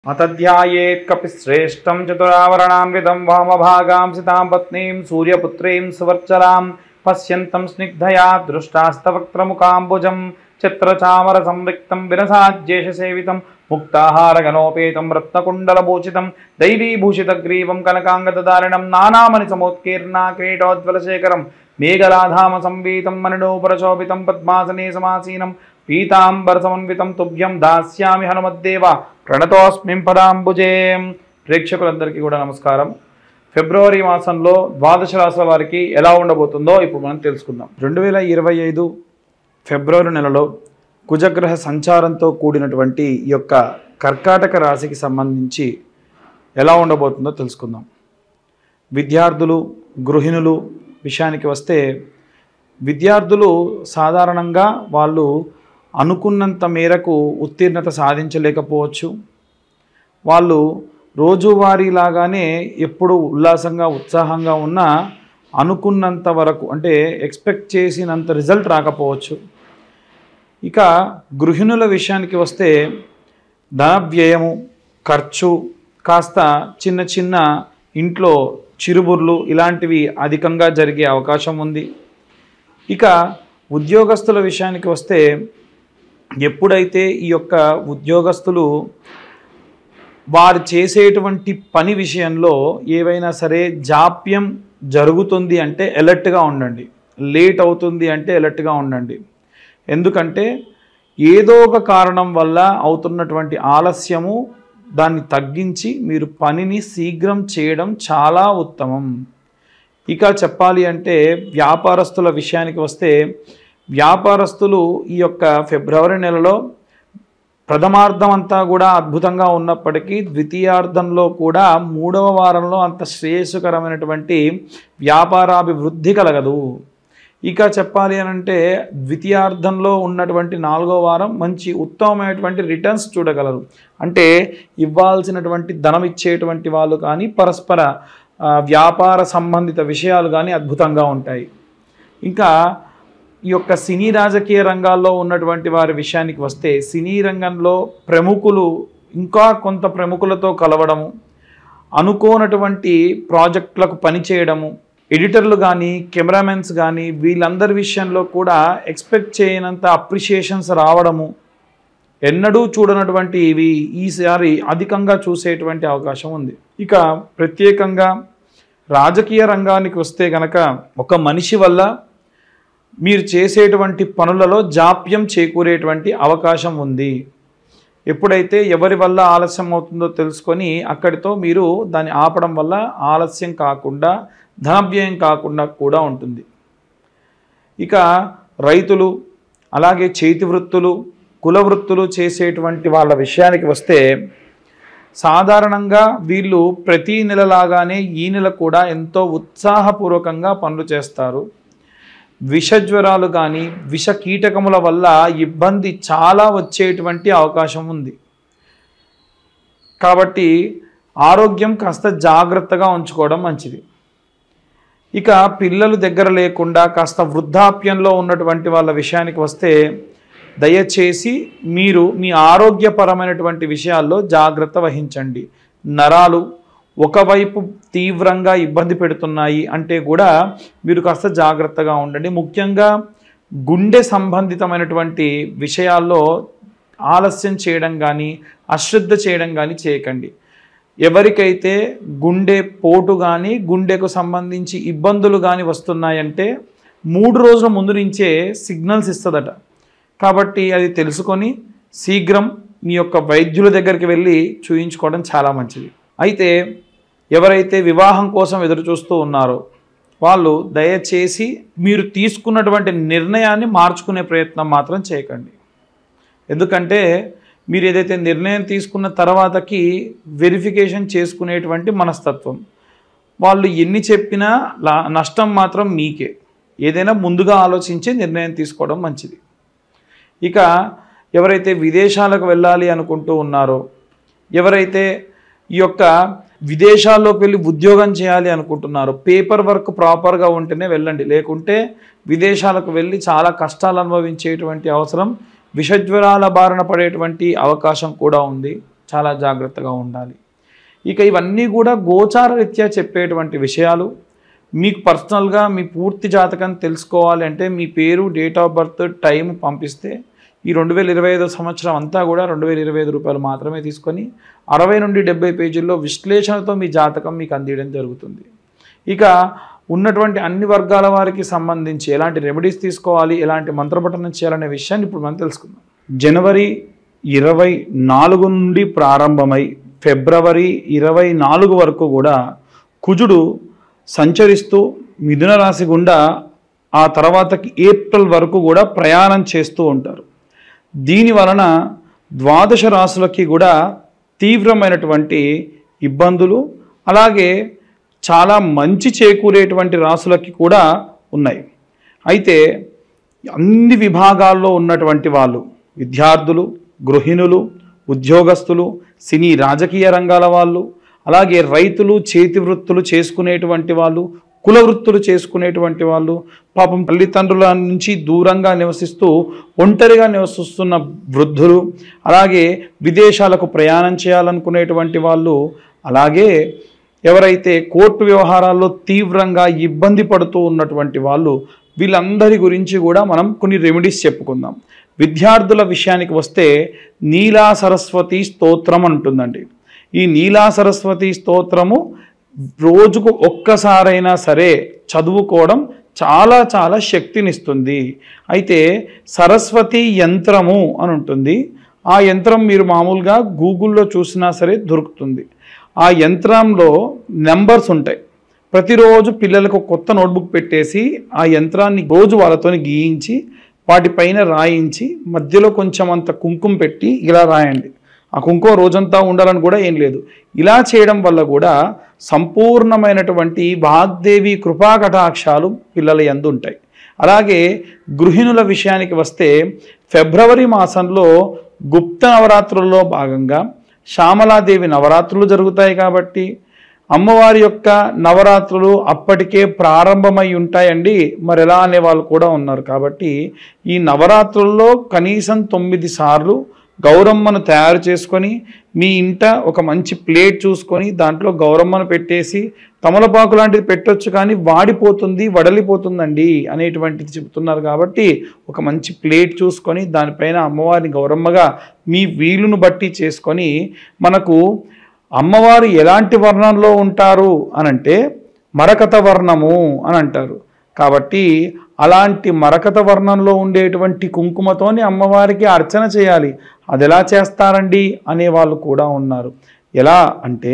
मतध्यायेत् कपिश्रेष्ठं चतुरावरणान्वितं वामभागां सितां पत्नीं सूर्यपुत्रीं सुवर्चलां पश्यन्तं स्निग्धया दृष्टास्तवक्त्रमुकाम्बुजं चित्रचामरसंविक्तं विरसाज्येषसेवितं मुक्ताहारगणोपेतं रत्नकुण्डलभूषितं दैवीभूषितग्रीवं कनकाङ्गदधारिणं नानामणिसमोत्कीर्णा किरीटोज्ज्वलशेखरं मेघलाधामसंवीतं मणिडोपरशोभितं पद्मासने समासीनं पीतांबरसमन्वितं तुभ्यं दास्यामि हनुमद्देव ప్రణతోస్మిం పదాంబుజే. ప్రేక్షకులందరికీ కూడా నమస్కారం. ఫిబ్రవరి మాసంలో ద్వాదశ రాశుల వారికి ఎలా ఉండబోతుందో ఇప్పుడు మనం తెలుసుకుందాం. 2025 ఫిబ్రవరి నెలలో కుజగ్రహ సంచారంతో కూడినటువంటి ఈ యొక్క కర్కాటక రాశికి సంబంధించి ఎలా ఉండబోతుందో తెలుసుకుందాం. విద్యార్థులు, గృహిణులు విషయానికి వస్తే, విద్యార్థులు సాధారణంగా వాళ్ళు అనుకున్నంత మేరకు ఉత్తీర్ణత సాధించలేకపోవచ్చు. వాళ్ళు రోజువారీలాగానే ఎప్పుడు ఉల్లాసంగా ఉత్సాహంగా ఉన్నా అనుకున్నంత వరకు అంటే ఎక్స్పెక్ట్ చేసినంత రిజల్ట్ రాకపోవచ్చు. ఇక గృహిణుల విషయానికి వస్తే ధన వ్యయము, ఖర్చు, కాస్త చిన్న చిన్న ఇంట్లో చిరుబుర్లు ఇలాంటివి అధికంగా జరిగే అవకాశం ఉంది. ఇక ఉద్యోగస్తుల విషయానికి వస్తే, ఎప్పుడైతే ఈ యొక్క ఉద్యోగస్తులు వారు చేసేటువంటి పని విషయంలో ఏవైనా సరే జాప్యం జరుగుతుంది అంటే అలర్ట్గా ఉండండి, లేట్ అవుతుంది అంటే అలర్ట్గా ఉండండి. ఎందుకంటే ఏదో ఒక కారణం వల్ల అవుతున్నటువంటి ఆలస్యము దాన్ని తగ్గించి మీరు పనిని శీఘ్రం చేయడం చాలా ఉత్తమం. ఇక చెప్పాలి అంటే వ్యాపారస్తుల విషయానికి వస్తే, వ్యాపారస్తులు ఈ యొక్క ఫిబ్రవరి నెలలో ప్రథమార్థం అంతా కూడా అద్భుతంగా ఉన్నప్పటికీ ద్వితీయార్థంలో కూడా 3వ వారంలో అంత శ్రేయస్కరమైనటువంటి వ్యాపారాభివృద్ధి కలగదు. ఇక చెప్పాలి అనంటే ద్వితీయార్థంలో ఉన్నటువంటి 4వ వారం మంచి ఉత్తమమైనటువంటి రిటర్న్స్ చూడగలరు. అంటే ఇవ్వాల్సినటువంటి ధనం ఇచ్చేటువంటి వాళ్ళు కానీ, పరస్పర వ్యాపార సంబంధిత విషయాలు కానీ అద్భుతంగా ఉంటాయి. ఇంకా ఈ యొక్క సినీ రాజకీయ రంగాల్లో ఉన్నటువంటి వారి విషయానికి వస్తే, సినీ రంగంలో ప్రముఖులు ఇంకా కొంత ప్రముఖులతో కలవడము, అనుకోనటువంటి ప్రాజెక్టులకు పనిచేయడము, ఎడిటర్లు కానీ కెమెరామెన్స్ కానీ వీళ్ళందరి విషయంలో కూడా ఎక్స్పెక్ట్ చేయనంత అప్రిషియేషన్స్ రావడము, ఎన్నడూ చూడనటువంటి ఇవి ఈసారి అధికంగా చూసేటువంటి అవకాశం ఉంది. ఇక ప్రత్యేకంగా రాజకీయ రంగానికి వస్తే కనుక, ఒక మనిషి వల్ల మీరు చేసేటువంటి పనులలో జాప్యం చేకూరేటువంటి అవకాశం ఉంది. ఎప్పుడైతే ఎవరి వల్ల ఆలస్యం అవుతుందో తెలుసుకొని అక్కడితో మీరు దాన్ని ఆపడం వల్ల ఆలస్యం కాకుండా, ధనవ్యయం కాకుండా కూడా ఉంటుంది. ఇక రైతులు, అలాగే చేతి వృత్తులు, కుల వృత్తులు చేసేటువంటి వాళ్ళ విషయానికి వస్తే, సాధారణంగా వీళ్ళు ప్రతి నెలలాగానే ఈ నెల కూడా ఎంతో ఉత్సాహపూర్వకంగా పనులు చేస్తారు. విషజ్వరాలు కానీ విష కీటకముల వల్ల ఇబ్బంది చాలా వచ్చేటువంటి అవకాశం ఉంది. కాబట్టి ఆరోగ్యం కాస్త జాగ్రత్తగా ఉంచుకోవడం మంచిది. ఇక పిల్లలు దగ్గర లేకుండా కాస్త వృద్ధాప్యంలో ఉన్నటువంటి వాళ్ళ విషయానికి వస్తే, దయచేసి మీరు మీ ఆరోగ్యపరమైనటువంటి విషయాల్లో జాగ్రత్త వహించండి. నరాలు ఒకవైపు తీవ్రంగా ఇబ్బంది పెడుతున్నాయి అంటే కూడా మీరు కాస్త జాగ్రత్తగా ఉండండి. ముఖ్యంగా గుండె సంబంధితమైనటువంటి విషయాల్లో ఆలస్యం చేయడం కానీ, అశ్రద్ధ చేయడం కానీ చేయకండి. ఎవరికైతే గుండె పోటు కానీ, గుండెకు సంబంధించి ఇబ్బందులు కానీ వస్తున్నాయంటే 3 రోజుల ముందు నుంచే సిగ్నల్స్ ఇస్తుందట. కాబట్టి అది తెలుసుకొని శీఘ్రం మీ యొక్క వైద్యుల దగ్గరికి వెళ్ళి చూయించుకోవడం చాలా మంచిది. అయితే ఎవరైతే వివాహం కోసం ఎదురు చూస్తూ ఉన్నారో వాళ్ళు దయచేసి మీరు తీసుకున్నటువంటి నిర్ణయాన్ని మార్చుకునే ప్రయత్నం మాత్రం చేయకండి. ఎందుకంటే మీరు ఏదైతే నిర్ణయం తీసుకున్న తర్వాతకి వెరిఫికేషన్ చేసుకునేటువంటి మనస్తత్వం, వాళ్ళు ఎన్ని చెప్పినా నష్టం మాత్రం మీకే. ఏదైనా ముందుగా ఆలోచించి నిర్ణయం తీసుకోవడం మంచిది. ఇక ఎవరైతే విదేశాలకు వెళ్ళాలి అనుకుంటూ ఉన్నారో, ఎవరైతే ఈ యొక్క విదేశాల్లోకి వెళ్ళి ఉద్యోగం చేయాలి అనుకుంటున్నారు, పేపర్ వర్క్ ప్రాపర్గా ఉంటేనే వెళ్ళండి. లేకుంటే విదేశాలకు వెళ్ళి చాలా కష్టాలు అనుభవించేటువంటి అవసరం, విషజ్వరాల బారిన పడేటువంటి అవకాశం కూడా ఉంది. చాలా జాగ్రత్తగా ఉండాలి. ఇక ఇవన్నీ కూడా గోచార రీత్యా చెప్పేటువంటి విషయాలు. మీకు పర్సనల్గా మీ పూర్తి జాతకం తెలుసుకోవాలి అంటే మీ పేరు, డేట్ ఆఫ్ బర్త్, టైం పంపిస్తే ఈ 2025 సంవత్సరం అంతా కూడా 2025 రూపాయలు మాత్రమే తీసుకొని 60 నుండి 70 పేజీల్లో విశ్లేషణతో మీ జాతకం మీకు అందించడం జరుగుతుంది. ఇక ఉన్నటువంటి అన్ని వర్గాల వారికి సంబంధించి ఎలాంటి రెమెడీస్ తీసుకోవాలి, ఎలాంటి మంత్రపఠనం చేయాలనే విషయాన్ని ఇప్పుడు మనం తెలుసుకుందాం. జనవరి 24 నుండి ప్రారంభమై ఫిబ్రవరి 24 వరకు కూడా కుజుడు సంచరిస్తూ మిథున రాశి గుండా ఆ తర్వాతకి ఏప్రిల్ వరకు కూడా ప్రయాణం చేస్తూ ఉంటారు. దీని వలన ద్వాదశ రాశులకి కూడా తీవ్రమైనటువంటి ఇబ్బందులు, అలాగే చాలా మంచి చేకూరేటువంటి రాశులకి కూడా ఉన్నాయి. అయితే అన్ని విభాగాల్లో ఉన్నటువంటి వాళ్ళు, విద్యార్థులు, గృహిణులు, ఉద్యోగస్తులు, సినీ రాజకీయ రంగాల వాళ్ళు, అలాగే రైతులు, చేతి వృత్తులు చేసుకునేటువంటి వాళ్ళు, కుల వృత్తులు చేసుకునేటువంటి వాళ్ళు, పాపం తల్లిదండ్రుల నుంచి దూరంగా నివసిస్తూ ఒంటరిగా నివసిస్తున్న వృద్ధులు, అలాగే విదేశాలకు ప్రయాణం చేయాలనుకునేటువంటి వాళ్ళు, అలాగే ఎవరైతే కోర్టు వ్యవహారాల్లో తీవ్రంగా ఇబ్బంది పడుతూ ఉన్నటువంటి వాళ్ళు, వీళ్ళందరి గురించి కూడా మనం కొన్ని రెమెడీస్ చెప్పుకుందాం. విద్యార్థుల విషయానికి వస్తే నీలా సరస్వతి స్తోత్రం అంటుందండి. ఈ నీలా సరస్వతి స్తోత్రము రోజుకు ఒక్కసారైనా సరే చదువుకోవడం చాలా చాలా శక్తినిస్తుంది. అయితే సరస్వతి యంత్రము అని ఉంటుంది. ఆ యంత్రం మీరు మామూలుగా గూగుల్లో చూసినా సరే దొరుకుతుంది. ఆ యంత్రంలో నెంబర్స్ ఉంటాయి. ప్రతిరోజు పిల్లలకు కొత్త నోట్బుక్ పెట్టేసి ఆ యంత్రాన్ని రోజు వాళ్ళతో గీయించి వాటిపైన రాయించి మధ్యలో కొంచెం అంత కుంకుమ పెట్టి ఇలా రాయండి. ఆ కుంకుమ రోజంతా ఉండాలని కూడా ఏం లేదు. ఇలా చేయడం వల్ల కూడా సంపూర్ణమైనటువంటి వాగ్దేవి కృపా కటాక్షాలు పిల్లల యందు ఉంటాయి. అలాగే గృహిణుల విషయానికి వస్తే ఫిబ్రవరి మాసంలో గుప్త నవరాత్రుల్లో భాగంగా శ్యామలాదేవి నవరాత్రులు జరుగుతాయి. కాబట్టి అమ్మవారి యొక్క నవరాత్రులు అప్పటికే ప్రారంభమై ఉంటాయండి. మరి ఎలా అనే వాళ్ళు కూడా ఉన్నారు. కాబట్టి ఈ నవరాత్రుల్లో కనీసం 9 సార్లు గౌరమ్మను తయారు చేసుకొని మీ ఇంట ఒక మంచి ప్లేట్ చూసుకొని దాంట్లో గౌరమ్మను పెట్టేసి, తమలపాకు లాంటిది పెట్టొచ్చు కానీ వాడిపోతుంది, వడలిపోతుందండి అనేటువంటిది చెబుతున్నారు. కాబట్టి ఒక మంచి ప్లేట్ చూసుకొని దానిపైన అమ్మవారిని గౌరమ్మగా మీ వీలును బట్టి చేసుకొని, మనకు అమ్మవారు ఎలాంటి వర్ణంలో ఉంటారు అనంటే మరకత వర్ణము అని అంటారు. కాబట్టి అలాంటి మరకత వర్ణంలో ఉండేటువంటి కుంకుమతోని అమ్మవారికి అర్చన చేయాలి. అది ఎలా చేస్తారండి అనేవాళ్ళు కూడా ఉన్నారు. ఎలా అంటే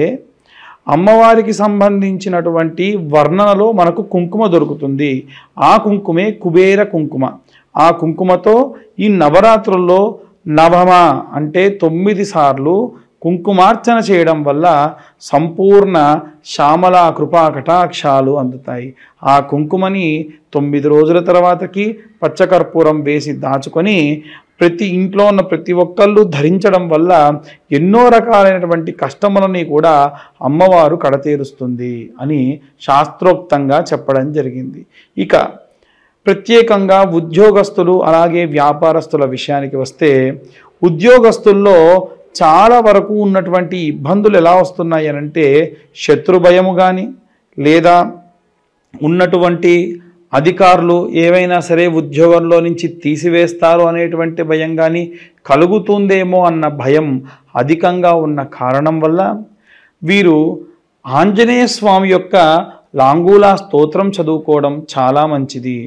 అమ్మవారికి సంబంధించినటువంటి వర్ణనలో మనకు కుంకుమ దొరుకుతుంది. ఆ కుంకుమే కుబేర కుంకుమ. ఆ కుంకుమతో ఈ నవరాత్రుల్లో నవమ అంటే 9 సార్లు కుంకుమార్చన చేయడం వల్ల సంపూర్ణ శ్యామల కృపా కటాక్షాలు అందుతాయి. ఆ కుంకుమని 9 రోజుల తర్వాతకి పచ్చకర్పూరం వేసి దాచుకొని ప్రతి ఇంట్లో ఉన్న ప్రతి ఒక్కళ్ళు ధరించడం వల్ల ఎన్నో రకాలైనటువంటి కష్టములని కూడా అమ్మవారు కడతీరుస్తుంది అని శాస్త్రోక్తంగా చెప్పడం జరిగింది. ఇక ప్రత్యేకంగా ఉద్యోగస్తులు అలాగే వ్యాపారస్తుల విషయానికి వస్తే ఉద్యోగస్తుల్లో చాలా వరకు ఉన్నటువంటి ఇబ్బందులు ఎలా వస్తున్నాయి అనంటే శత్రు భయము కానీ, లేదా ఉన్నటువంటి అధికారులు ఏవైనా సరే ఉద్యోగంలో నుంచి తీసివేస్తారు అనేటువంటి భయం కానీ కలుగుతుందేమో అన్న భయం అధికంగా ఉన్న కారణం వల్ల వీరు ఆంజనేయ స్వామి యొక్క లాంగూలా స్తోత్రం చదువుకోవడం చాలా మంచిది.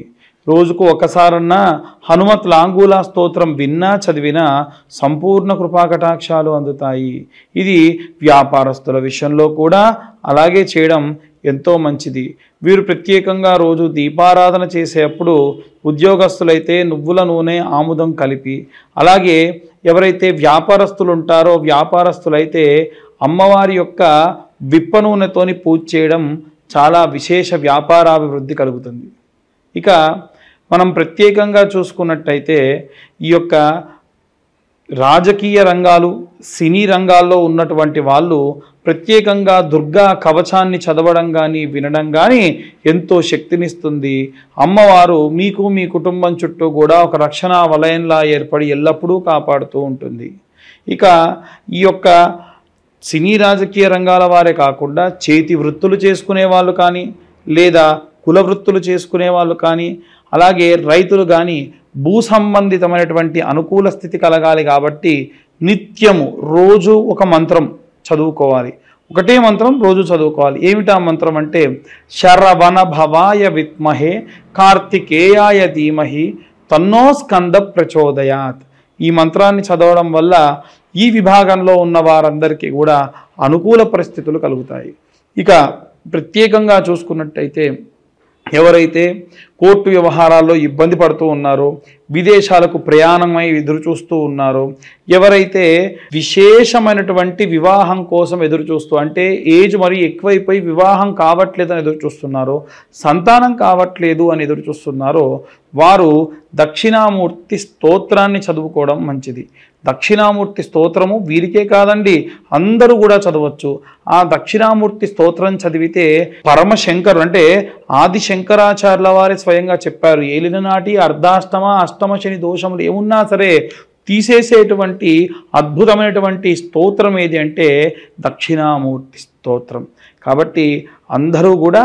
రోజుకు ఒకసారన్నా హనుమత్ లాంగూలా స్తోత్రం విన్నా చదివినా సంపూర్ణ కృపాకటాక్షాలు అందుతాయి. ఇది వ్యాపారస్తుల విషయంలో కూడా అలాగే చేయడం ఎంతో మంచిది. వీరు ప్రత్యేకంగా రోజు దీపారాధన చేసేటప్పుడు ఉద్యోగస్తులైతే నువ్వుల నూనె ఆముదం కలిపి, అలాగే ఎవరైతే వ్యాపారస్తులు ఉంటారో వ్యాపారస్తులైతే అమ్మవారి యొక్క విప్ప నూనెతోని పూజ చేయడం చాలా విశేష వ్యాపారాభివృద్ధి కలుగుతుంది. ఇక మనం ప్రత్యేకంగా చూసుకున్నట్టయితే ఈ యొక్క రాజకీయ రంగాలు, సినీ రంగాల్లో ఉన్నటువంటి వాళ్ళు ప్రత్యేకంగా దుర్గా కవచాన్ని చదవడం కానీ వినడం కానీ ఎంతో శక్తినిస్తుంది. అమ్మవారు మీకు మీ కుటుంబం చుట్టూ కూడా ఒక రక్షణ వలయంలా ఏర్పడి ఎల్లప్పుడూ కాపాడుతూ ఉంటుంది. ఇక ఈ యొక్క సినీ రాజకీయ రంగాల వారే కాకుండా చేతి వృత్తులు చేసుకునే వాళ్ళు కానీ లేదా కుల వృత్తులు చేసుకునే వాళ్ళు కానీ అలాగే రైతులు కానీ భూ సంబంధితమైనటువంటి అనుకూల స్థితి కలగాలి కాబట్టి నిత్యము రోజు ఒక మంత్రం చదువుకోవాలి. ఒకటే మంత్రం రోజు చదువుకోవాలి. ఏమిటా మంత్రం అంటే శరవణ భవాయ విద్మహే కార్తికేయాయ ధీమహి తన్నో స్కంద ప్రచోదయాత్. ఈ మంత్రాన్ని చదవడం వల్ల ఈ విభాగంలో ఉన్న వారందరికీ కూడా అనుకూల పరిస్థితులు కలుగుతాయి. ఇక ప్రత్యేకంగా చూసుకున్నట్టయితే ఎవరైతే కోర్టు వ్యవహారాల్లో ఇబ్బంది పడుతూ ఉన్నారో, విదేశాలకు ప్రయాణమై ఎదురు చూస్తూ ఉన్నారో, ఎవరైతే విశేషమైనటువంటి వివాహం కోసం ఎదురు చూస్తూ అంటే ఏజ్ మరి ఎక్కువైపోయి వివాహం కావట్లేదు అని ఎదురు చూస్తున్నారో, సంతానం కావట్లేదు అని ఎదురు చూస్తున్నారో వారు దక్షిణామూర్తి స్తోత్రాన్ని చదువుకోవడం మంచిది. దక్షిణామూర్తి స్తోత్రము వీరికే కాదండి, అందరూ కూడా చదవచ్చు. ఆ దక్షిణామూర్తి స్తోత్రం చదివితే పరమశంకరు అంటే ఆది శంకరాచార్యుల వారి స్వయంగా చెప్పారు, ఏలిన నాటి అర్ధాష్టమ అష్టమ శని దోషములు ఏమున్నా సరే తీసేసేటువంటి అద్భుతమైనటువంటి స్తోత్రం ఏది అంటే దక్షిణామూర్తి స్తోత్రం. కాబట్టి అందరూ కూడా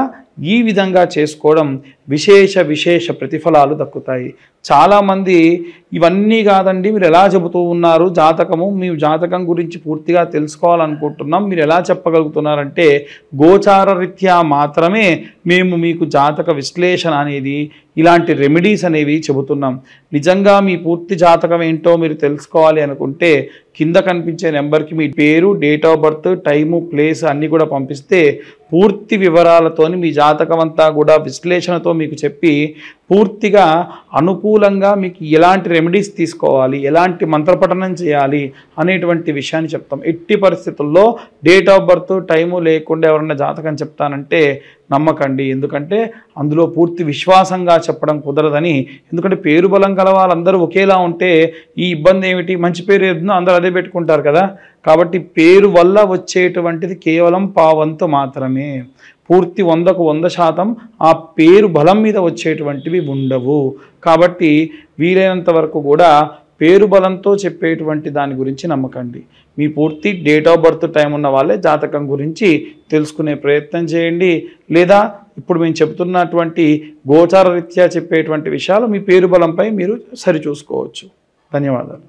ఈ విధంగా చేసుకోవడం విశేష ప్రతిఫలాలు దక్కుతాయి. చాలామంది ఇవన్నీ కాదండి మీరు ఎలా చెబుతూ ఉన్నారు జాతకము, మీ జాతకం గురించి పూర్తిగా తెలుసుకోవాలనుకుంటున్నాం, మీరు ఎలా చెప్పగలుగుతున్నారంటే గోచార రీత్యా మాత్రమే మేము మీకు జాతక విశ్లేషణ అనేది ఇలాంటి రెమెడీస్ అనేవి చెబుతున్నాం. నిజంగా మీ పూర్తి జాతకం ఏంటో మీరు తెలుసుకోవాలి అనుకుంటే కింద కనిపించే నెంబర్కి మీ పేరు, date of birth, time, place అన్నీ కూడా పంపిస్తే పూర్తి వివరాలతోని మీ జాతకం అంతా కూడా విశ్లేషణతో మీకు చెప్పి పూర్తిగా అనుకూలంగా మీకు ఎలాంటి రెమెడీస్ తీసుకోవాలి, ఎలాంటి మంత్రపఠనం చేయాలి అనేటువంటి విషయాన్ని చెప్తాం. ఎట్టి పరిస్థితుల్లో డేట్ ఆఫ్ బర్త్ టైము లేకుండా ఎవరైనా జాతకం చెప్తానంటే నమ్మకండి. ఎందుకంటే అందులో పూర్తి విశ్వాసంగా చెప్పడం కుదరదని. ఎందుకంటే పేరు బలం కల వాళ్ళందరూ ఒకేలా ఉంటే ఈ ఇబ్బంది ఏమిటి, మంచి పేరు ఏదో అందరూ అదే పెట్టుకుంటారు కదా. కాబట్టి పేరు వల్ల వచ్చేటువంటిది కేవలం పావంతు మాత్రమే. పూర్తి 100కు 100% ఆ పేరు బలం మీద వచ్చేటువంటివి ఉండవు. కాబట్టి వీలైనంత వరకు కూడా పేరు బలంతో చెప్పేటువంటి దాని గురించి నమ్మకండి. మీ పూర్తి డేట్ ఆఫ్ బర్త్ టైం ఉన్న వాళ్ళే జాతకం గురించి తెలుసుకునే ప్రయత్నం చేయండి. లేదా ఇప్పుడు మేము చెబుతున్నటువంటి గోచార రీత్యా చెప్పేటువంటి విషయాలు మీ పేరు బలంపై మీరు సరిచూసుకోవచ్చు. ధన్యవాదాలు.